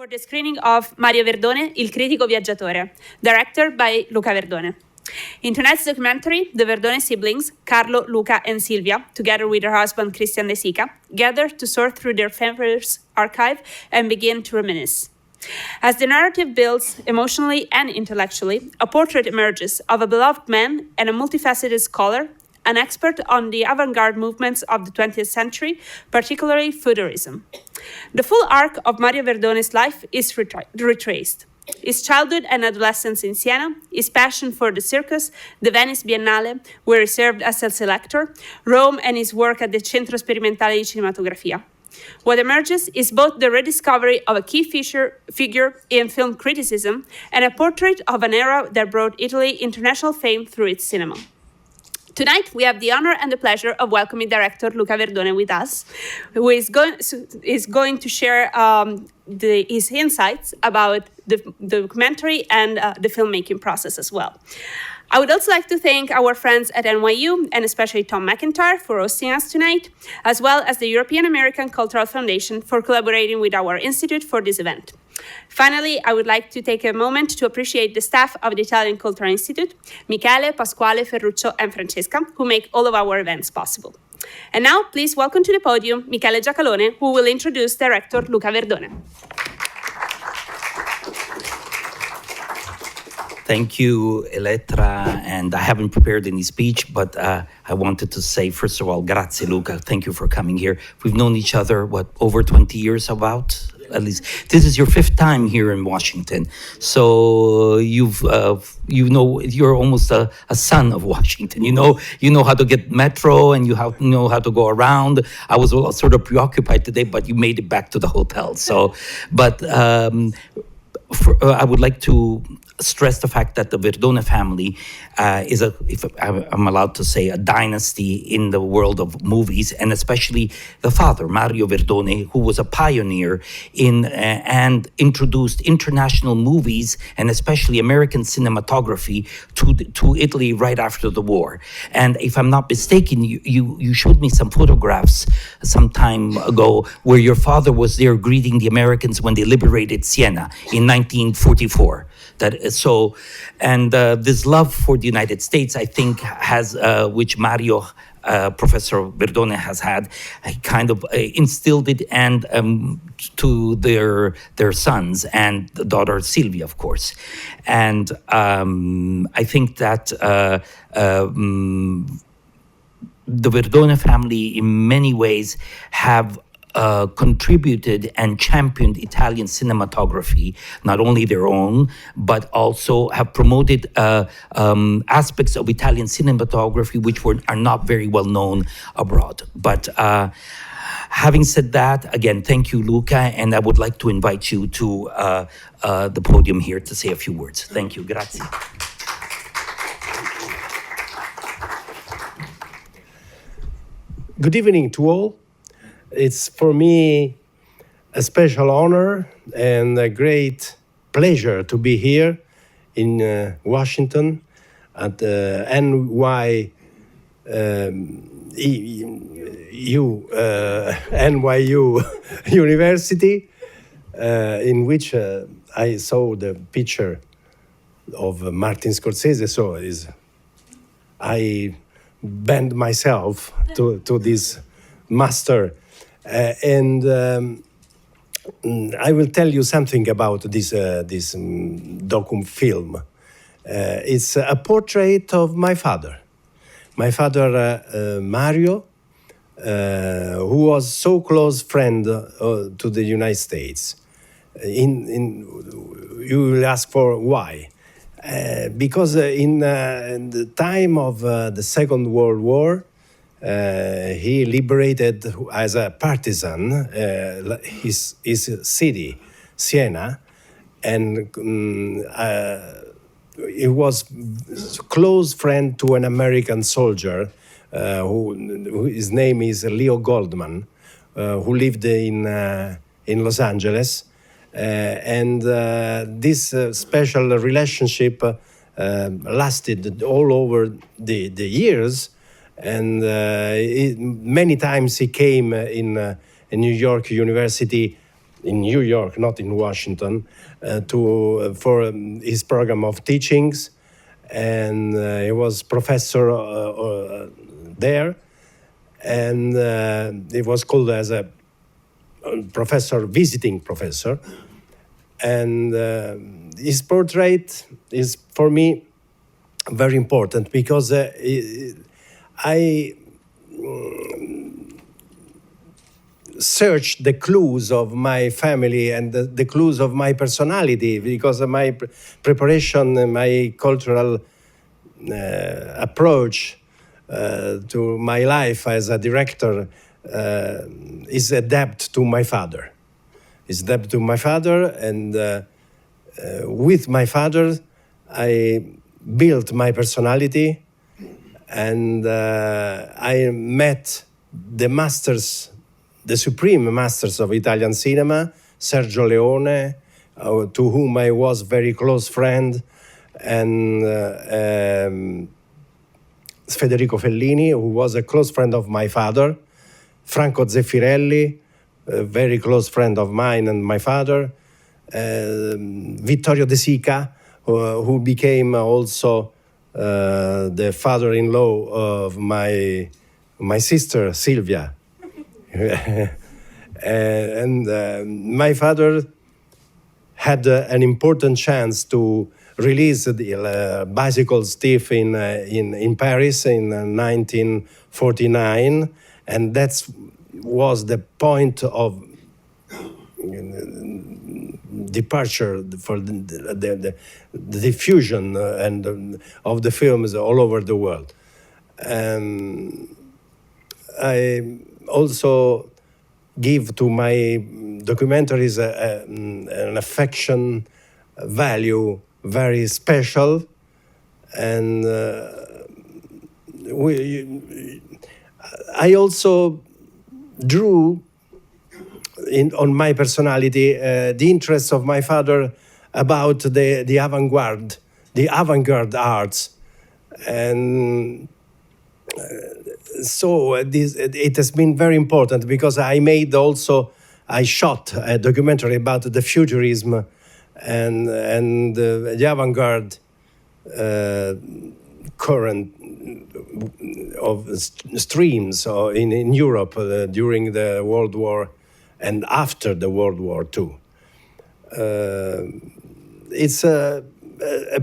for the screening of Mario Verdone, Il Critico, Viaggiatore, directed by Luca Verdone. In tonight's documentary, the Verdone siblings, Carlo, Luca, and Silvia, together with their husband Christian De Sica, gather to sort through their family's archive and begin to reminisce. As the narrative builds emotionally and intellectually, a portrait emerges of a beloved man and a multifaceted scholar, an expert on the avant-garde movements of the 20th century, particularly Futurism. The full arc of Mario Verdone's life is retraced. His childhood and adolescence in Siena, his passion for the circus, the Venice Biennale, where he served as a selector, Rome, and his work at the Centro Sperimentale di Cinematografia. What emerges is both the rediscovery of a key figure in film criticism and a portrait of an era that brought Italy international fame through its cinema. Tonight, we have the honor and the pleasure of welcoming director Luca Verdone with us, who is going to share his insights about the documentary and the filmmaking process as well. I would also like to thank our friends at NYU, and especially Tom McIntyre, for hosting us tonight, as well as the European American Cultural Foundation for collaborating with our institute for this event. Finally, I would like to take a moment to appreciate the staff of the Italian Cultural Institute, Michele, Pasquale, Ferruccio, and Francesca, who make all of our events possible. And now, please welcome to the podium Michele Giacalone, who will introduce director Luca Verdone. Thank you, Elettra, and I haven't prepared any speech, but I wanted to say, first of all, grazie, Luca. Thank you for coming here. We've known each other, over 20 years about? At least. This is your fifth time here in Washington. So you're almost a son of Washington. You know how to get metro and you know how to go around. I was sort of preoccupied today, but you made it back to the hotel. So, but I would like to stress the fact that the Verdone family is if I'm allowed to say, a dynasty in the world of movies, and especially the father, Mario Verdone, who was a pioneer in and introduced international movies and especially American cinematography to Italy right after the war. And if I'm not mistaken, you showed me some photographs some time ago where your father was there greeting the Americans when they liberated Siena in 1944. This love for the United States, I think, has which Mario, Professor Verdone has had, kind of instilled it and to their sons and the daughter Silvia, of course. And I think that the Verdone family, in many ways, have contributed and championed Italian cinematography, not only their own, but also have promoted aspects of Italian cinematography which are not very well known abroad. But having said that, again, thank you, Luca, and I would like to invite you to the podium here to say a few words. Thank you. Grazie. Good evening to all. It's for me a special honor and a great pleasure to be here in Washington at NYU University, in which I saw the picture of Martin Scorsese. So I bend myself to this master. And I will tell you something about this docu film. It's a portrait of my father. My father, Mario, who was so close friend to the United States. You will ask for why. Because in the time of the Second World War, he liberated as a partisan his city, Siena, and he was close friend to an American soldier who his name is Leo Goldman, who lived in Los Angeles, and this special relationship lasted all over the years. And many times he came in New York University in New York, not in Washington, for his program of teachings, and he was professor there, and it was called as a professor, visiting professor, and his portrait is for me very important because I searched the clues of my family and the clues of my personality, because of my preparation, my cultural approach to my life as a director is a debt to my father. It's a debt to my father, and with my father, I built my personality, and I met the masters, the supreme masters of Italian cinema, Sergio Leone, to whom I was very close friend, and Federico Fellini, who was a close friend of my father, Franco Zeffirelli, a very close friend of mine and my father, Vittorio De Sica, who became also the father-in-law of my sister, Silvia. And my father had an important chance to release the bicycle thief in Paris in 1949, and that was the point of departure for the diffusion and of the films all over the world. I also give to my documentaries an affection value very special, and I also drew on my personality the interest of my father about the avant-garde arts, and so it has been very important because I shot a documentary about the Futurism and the avant-garde current of streams in Europe during the World War and after the World War II. It's a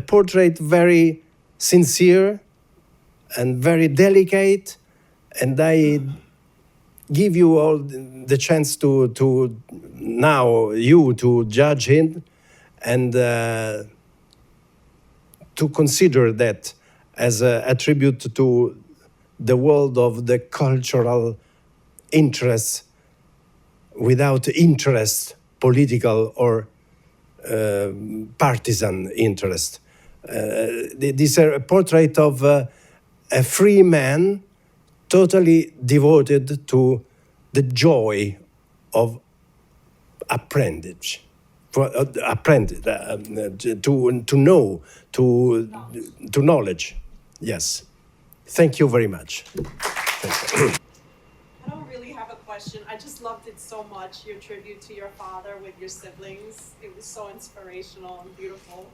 portrait very sincere and very delicate, and I give you all the chance to judge it and to consider that as a tribute to the world of the cultural interests without interest, political or partisan interest. This is a portrait of a free man totally devoted to the joy of apprenticeship. To know, to knowledge. Yes. Thank you very much. I don't really have a question. I just loved it so much, your tribute to your father with your siblings. It was so inspirational and beautiful.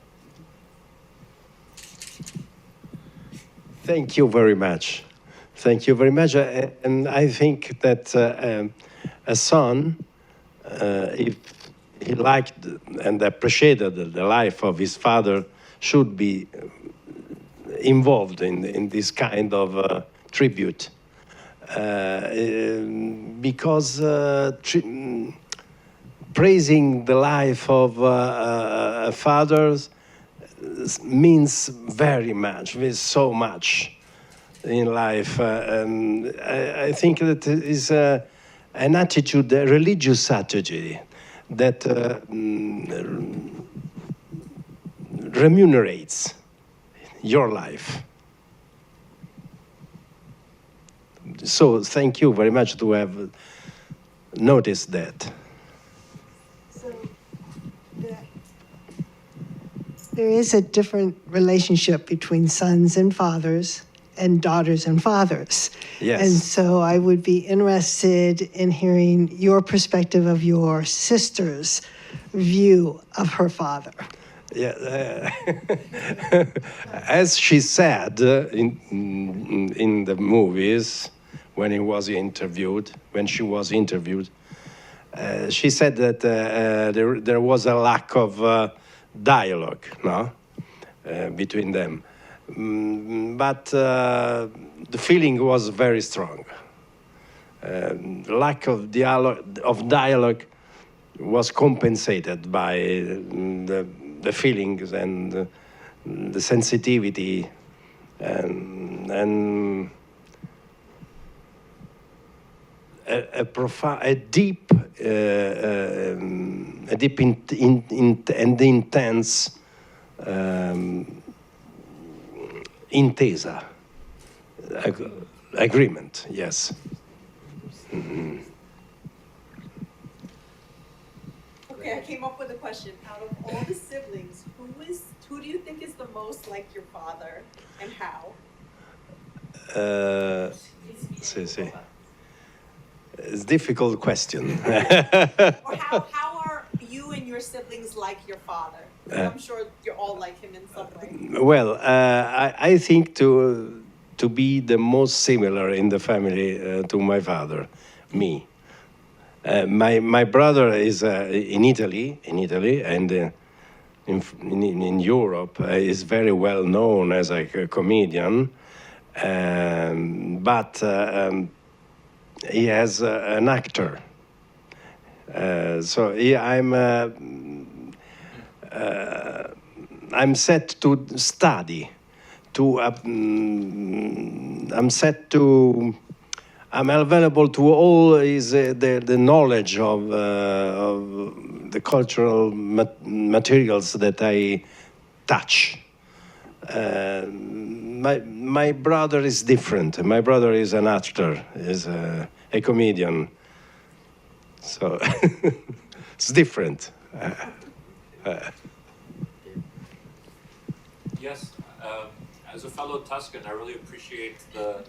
Thank you very much. Thank you very much. And I think that a son, if he liked and appreciated the life of his father, should be involved in this kind of tribute. Because praising the life of fathers means very much, means so much in life. And I think that it is an attitude, a religious attitude, that remunerates your life. So thank you very much to have noticed that. So there is a different relationship between sons and fathers, and daughters and fathers. Yes. And so I would be interested in hearing your perspective of your sister's view of her father. Yeah, as she said in the movies when she was interviewed, she said that there was a lack of dialogue, no, between them, but the feeling was very strong. Lack of dialogue was compensated by the feelings and the sensitivity and a deep and intense intesa agreement. Yes. Mm-hmm. Okay, I came up with a question. Out of all the siblings, who do you think is the most like your father, and how? Sì. It's a difficult question. Or how are you and your siblings like your father? I'm sure you're all like him in some way. Well, I think to be the most similar in the family to my father, me. My brother is in Italy, and in Europe is very well known as a comedian, but he has an actor. So I'm set to study. I'm available to all is the knowledge of the cultural materials that I touch. My brother is different. My brother is an actor, is a comedian. So it's different. Yes, as a fellow Tuscan, I really appreciate the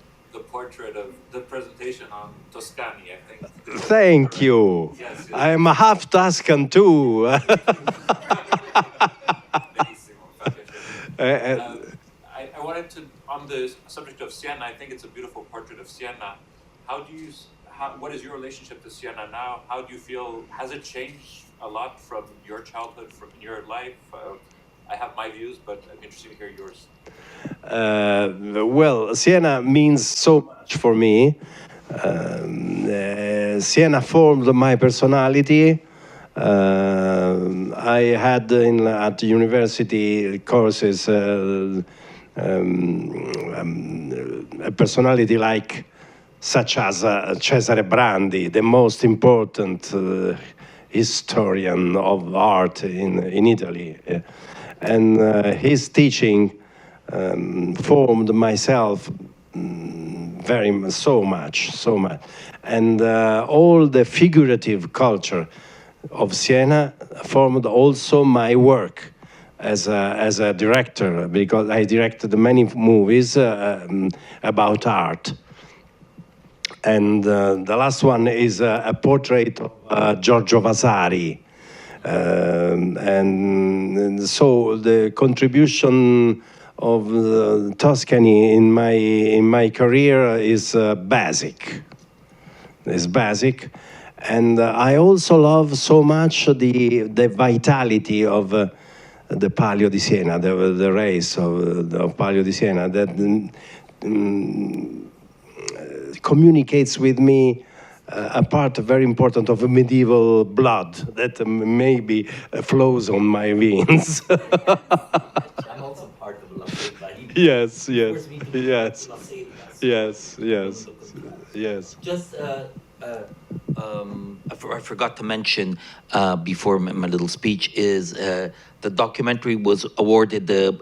portrait of the presentation on Toscani. I think. Thank you. Yes. I am a half Tuscan too. I wanted to, on the subject of Siena, I think it's a beautiful portrait of Siena. What is your relationship to Siena now? How do you feel? Has it changed a lot from your childhood, from your life? I have my views, but I'm interested to hear yours. Well, Siena means so much for me. Siena formed my personality. I had at the university courses a personality such as Cesare Brandi, the most important historian of art in Italy. And his teaching formed myself so much. And all the figurative culture of Siena formed also my work as a director, because I directed many movies about art. And the last one is a portrait of Giorgio Vasari. And so the contribution of Tuscany in my career is basic. It's basic, and I also love so much the vitality of the Palio di Siena, the race of Palio di Siena that communicates with me a part very important of medieval blood that maybe flows on my veins. I'm also part of La Selva. Yes. Just, I forgot to mention before my little speech is the documentary was awarded the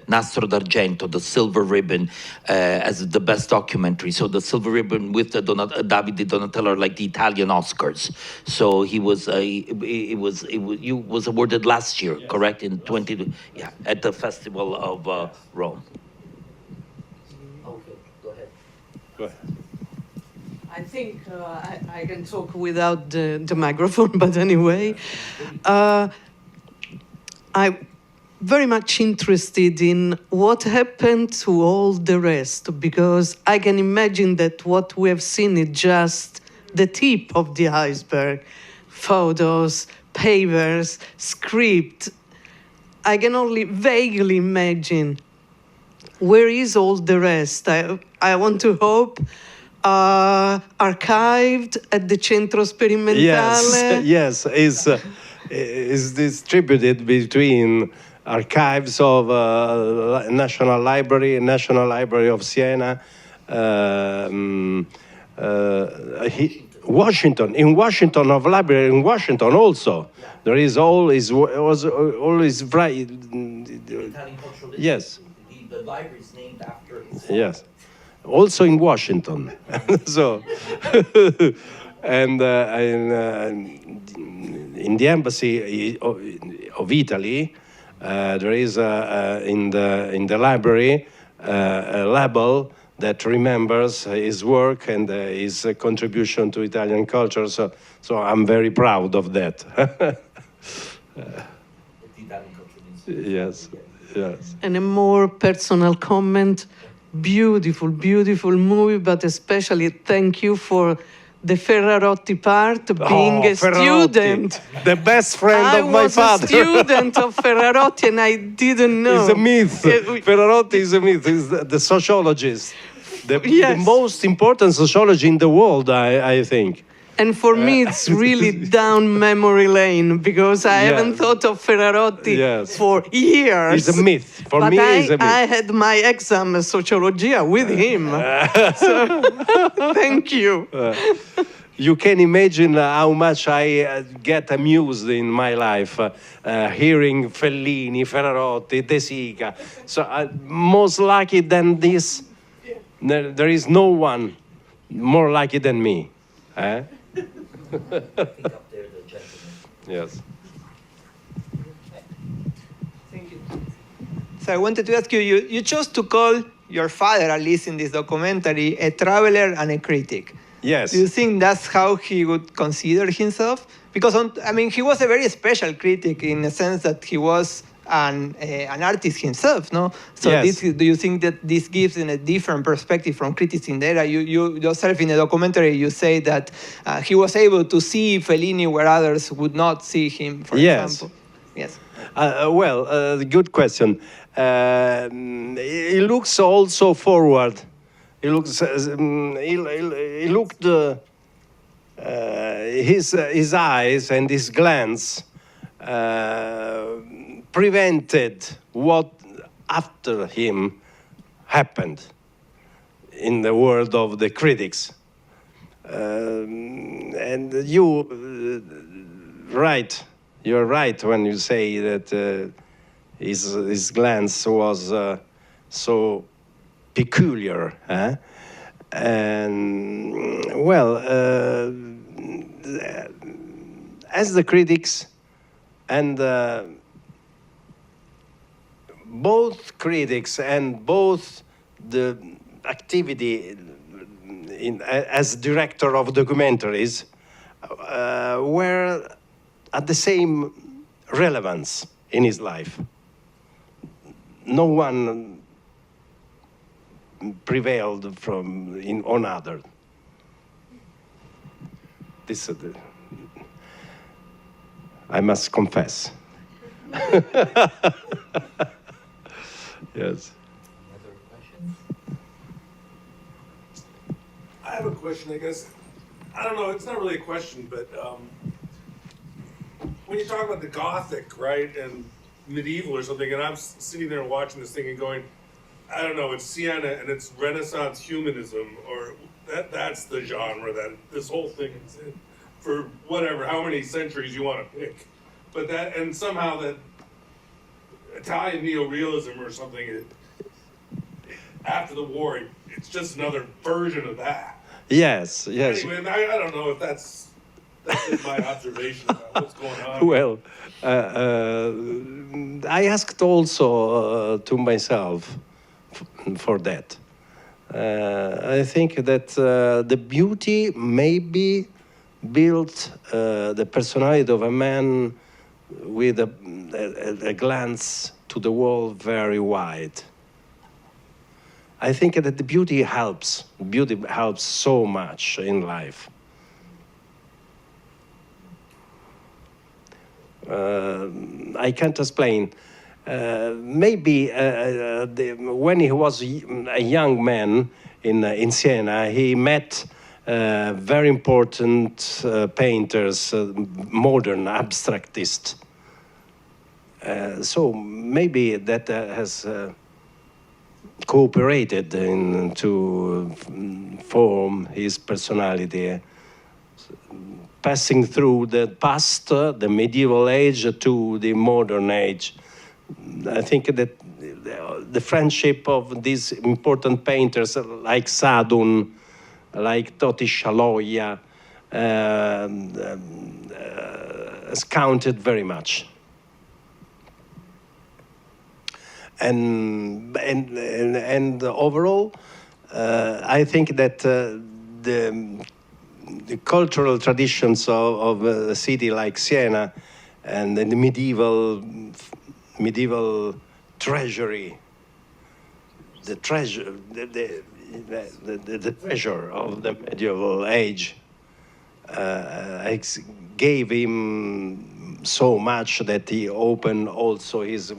Nastro d'Argento, the silver ribbon, as the best documentary. So the silver ribbon with the Davide Donatello are like the Italian Oscars. So he was awarded last year, yes. Correct, in 20 at the Festival of Rome. Go ahead. I think I can talk without the microphone, but anyway, I'm very much interested in what happened to all the rest, because I can imagine that what we have seen is just the tip of the iceberg. Photos, papers, script. I can only vaguely imagine where is all the rest. I want to hope archived at the Centro Sperimentale. Yes, is distributed between archives of National Library of Siena, Washington. In Washington of library in Washington also there is always right. Yes. The library is named after his Yes. Also in Washington. So, and in the embassy of Italy, there is in the library a label that remembers his work and his contribution to Italian culture. So I'm very proud of that. Yes. Yes. And a more personal comment. Beautiful, beautiful movie, but especially thank you for the Ferrarotti part, being a Ferrarotti, student. the best friend I of my was father. a student of Ferrarotti and I didn't know. It's a myth. Ferrarotti is a myth. He's the sociologist. The Yes. most important sociology in the world, I think. And for me, it's really down memory lane, because I haven't Yes. thought of Ferrarotti Yes. for years. It's a myth. For But me, it's a myth. I had my exam Sociologia with him. So, thank you. You can imagine how much I get amused in my life hearing Fellini, Ferrarotti, De Sica. So most lucky than this, there is no one more lucky than me. Eh? Yes. Thank you. So I wanted to ask you, you chose to call your father, at least in this documentary, a traveler and a critic. Yes. Do you think that's how he would consider himself? Because, he was a very special critic in the sense that he was an artist himself, no? So Yes. do you think that this gives in a different perspective from critics in the era? You yourself in the documentary, you say that he was able to see Fellini where others would not see him, for example. Yes. Good question. He looks also forward. He looks. He looked. His eyes and his glance prevented what after him happened in the world of the critics. And you, you're right when you say that his glance was so peculiar. Huh? And as the critics and both critics and both the activity as director of documentaries were at the same relevance in his life. No one prevailed on other. This I must confess. Yes. Other questions? I have a question, I guess. I don't know, it's not really a question, but when you talk about the Gothic, right, and medieval or something, and I'm sitting there watching this thing and going, I don't know, it's Siena and it's Renaissance humanism, or that's the genre that this whole thing is in, for whatever, how many centuries you want to pick. But that, and somehow that Italian neorealism or something, after the war, it's just another version of that. Yes. Anyway, I don't know if that's my observation about what's going on. Well, I asked also to myself for that. I think that the beauty maybe built the personality of a man with a glance to the world very wide. I think that the beauty helps. Beauty helps so much in life. I can't explain. Maybe when he was a young man in Siena, he met very important painters, modern abstractists. So maybe that has cooperated to form his personality, passing through the past, the medieval age, to the modern age. I think that the friendship of these important painters like Sadun, like Toti Shaloya, has counted very much. And overall, I think that the cultural traditions of a city like Siena and the medieval treasury, the treasure of the medieval age, gave him so much that he opened also his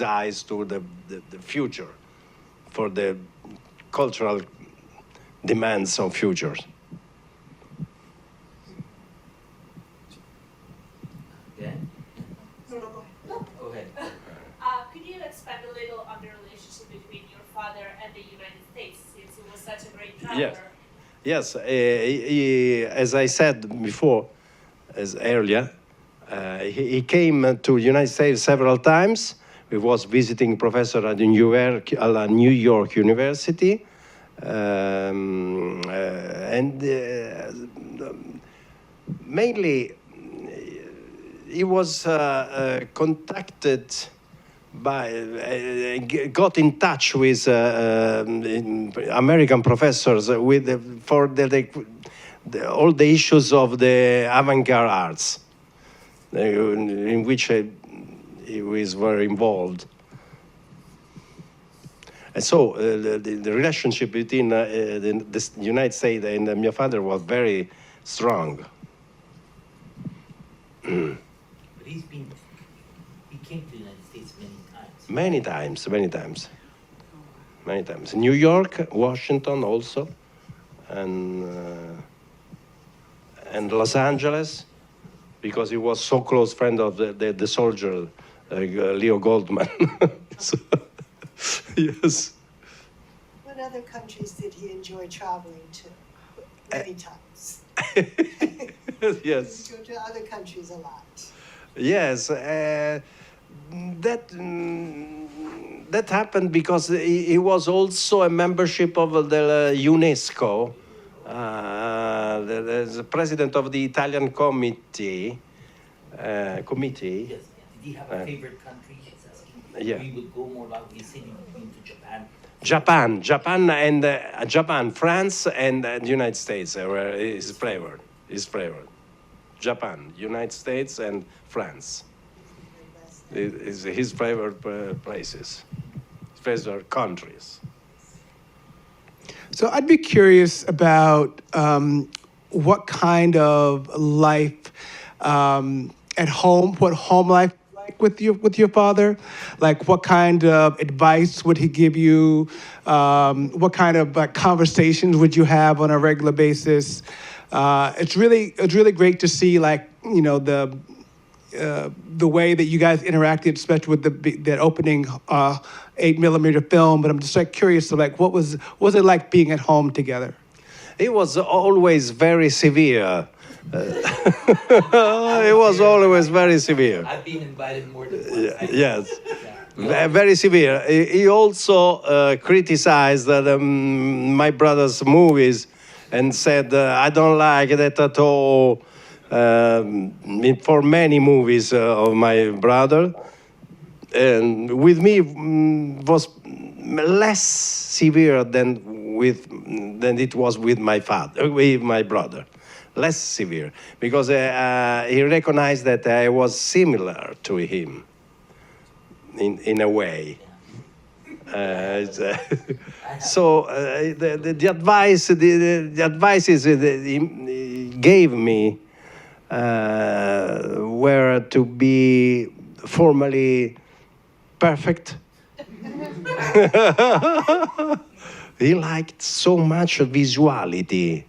eyes to the future, for the cultural demands of futures. Yeah? Go ahead. Could you expand a little on the relationship between your father and the United States, since he was such a great traveler? Yes. As I said before, earlier, he came to the United States several times. He was visiting professor at New York University. Mainly, he was contacted got in touch with American professors for all the issues of the avant-garde arts, in which he was very involved. And so the relationship between the United States and my father was very strong. But he came to the United States Many times. New York, Washington also, and Los Angeles, because he was so close friend of the soldier, Leo Goldman. So, yes. What other countries did he enjoy traveling to? Many times. Yes. He go to other countries a lot. Yes, that happened because he was also a membership of the UNESCO, the president of the Italian committee. Yes. Did he have a favorite country? Yeah. We would go more like we said, we've been to Japan. Japan, France, and the United States were his favorite. Japan, United States, and France. Is his favorite places, his favorite countries. So I'd be curious about what kind of life at home, what home life like with your father, like what kind of advice would he give you, what kind of conversations would you have on a regular basis. It's really great to see, like, you know, the way that you guys interacted, especially with that opening 8mm film. But I'm just like curious, so like, what was it like being at home together? He was always very severe. He was always very severe. I've been invited more than once. Yes. Yeah. Very severe. He also criticized my brother's movies and said, I don't like that at all. For many movies of my brother, and with me was less severe than than it was with my brother. Less severe, because he recognized that I was similar to him in a way. So the advices he gave me were to be formally perfect. He liked so much visuality.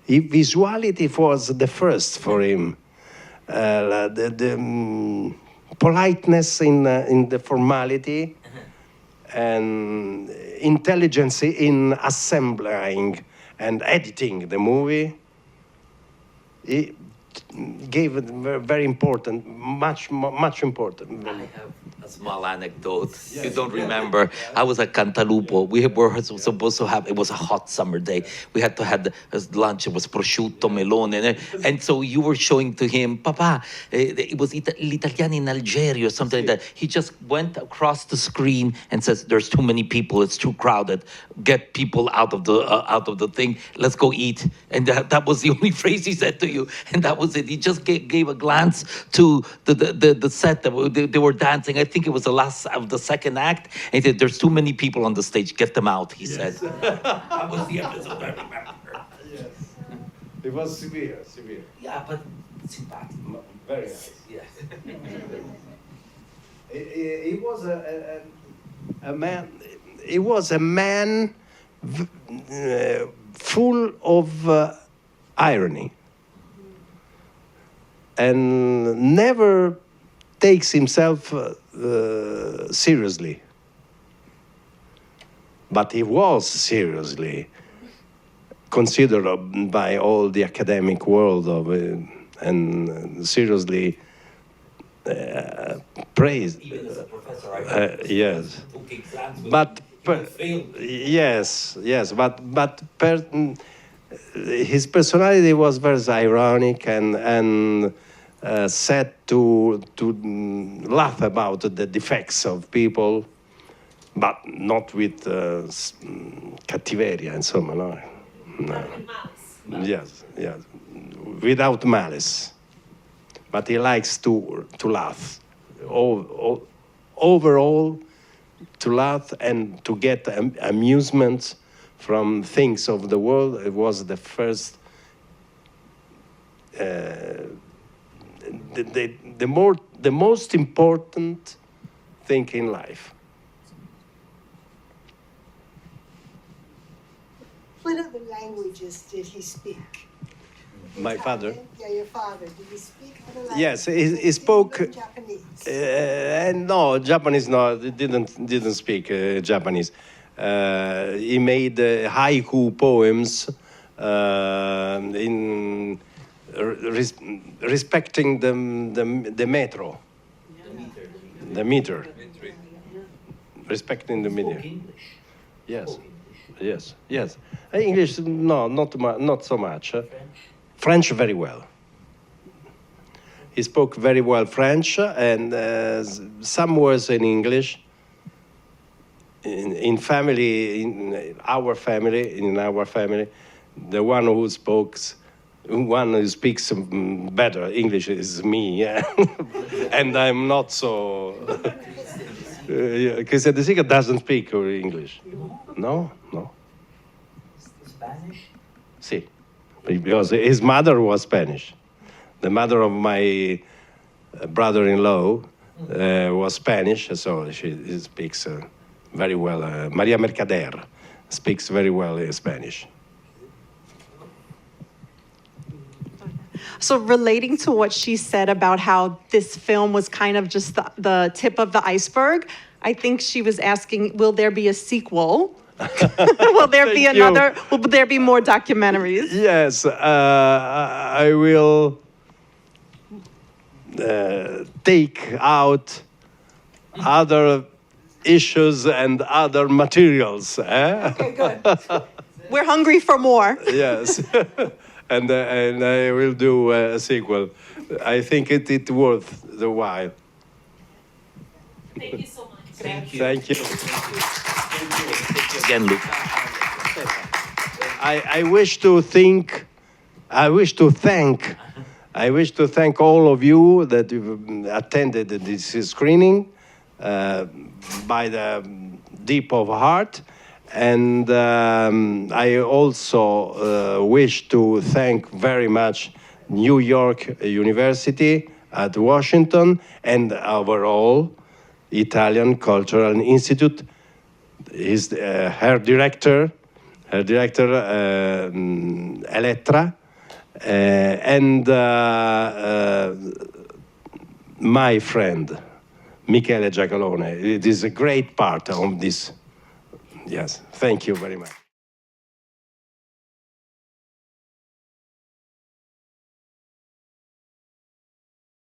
Visuality was the first for him. The politeness in the formality, and intelligence in assembling and editing the movie. He gave it very important, much important. I have a small anecdote. Yes. You don't remember. I was at Cantalupo. We were supposed to have, it was a hot summer day. We had to have lunch. It was prosciutto, melone. And so you were showing to him, Papa, it was l'Italiano in Algeria or something like that. He just went across the screen and says, there's too many people. It's too crowded. Get people out of the thing. Let's go eat. And that was the only phrase he said to you. And that was it. He just gave a glance to the set that they were dancing. I think it was the last of the second act. And he said, there's too many people on the stage. Get them out, he said. That was the episode I remember. Yes. It was severe. Yeah, but sympathetic. Very nice. Yes. He was a man. He was a man full of irony, and never takes himself seriously. But he was seriously considered by all the academic world and seriously praised. Even as a professor, yes. took exams with But failed. yes, but his personality was very ironic and said to laugh about the defects of people, but not with cattiveria, insomma, no. Yes, without malice. But he likes to laugh. Overall, to laugh and to get amusement from things of the world. It was the first, the most important thing in life. What other languages did he speak? My father? Yeah, your father. Did he speak other languages? Yes, he spoke. Japanese. No, Japanese. No, didn't speak Japanese. He made haiku poems in respecting the metro. The meter. Respecting the meter. English. Yes. English, no, not so much. French very well. He spoke very well French and some words in English. In our family, the one who speaks better English is me, yeah? And I'm not so. Christian De Sica doesn't speak English. No. Spanish? Sí, because his mother was Spanish. The mother of my brother-in-law was Spanish, so she speaks very well. Maria Mercader speaks very well Spanish. So relating to what she said about how this film was kind of just the tip of the iceberg, I think she was asking, will there be a sequel? Will there be another? Will there be more documentaries? Yes, I will take out other issues and other materials. Okay, good. We're hungry for more. Yes, and I will do a sequel. I think it worth the while. Thank you so much. Thank you. Thank you. Thank you again, Luca. I wish to thank all of you that you've attended this screening by the deep of heart. And I also wish to thank very much New York University at Washington and overall Italian Cultural Institute. Her director Elettra, and my friend Michele Giacalone. It is a great part of this. Yes, thank you very much.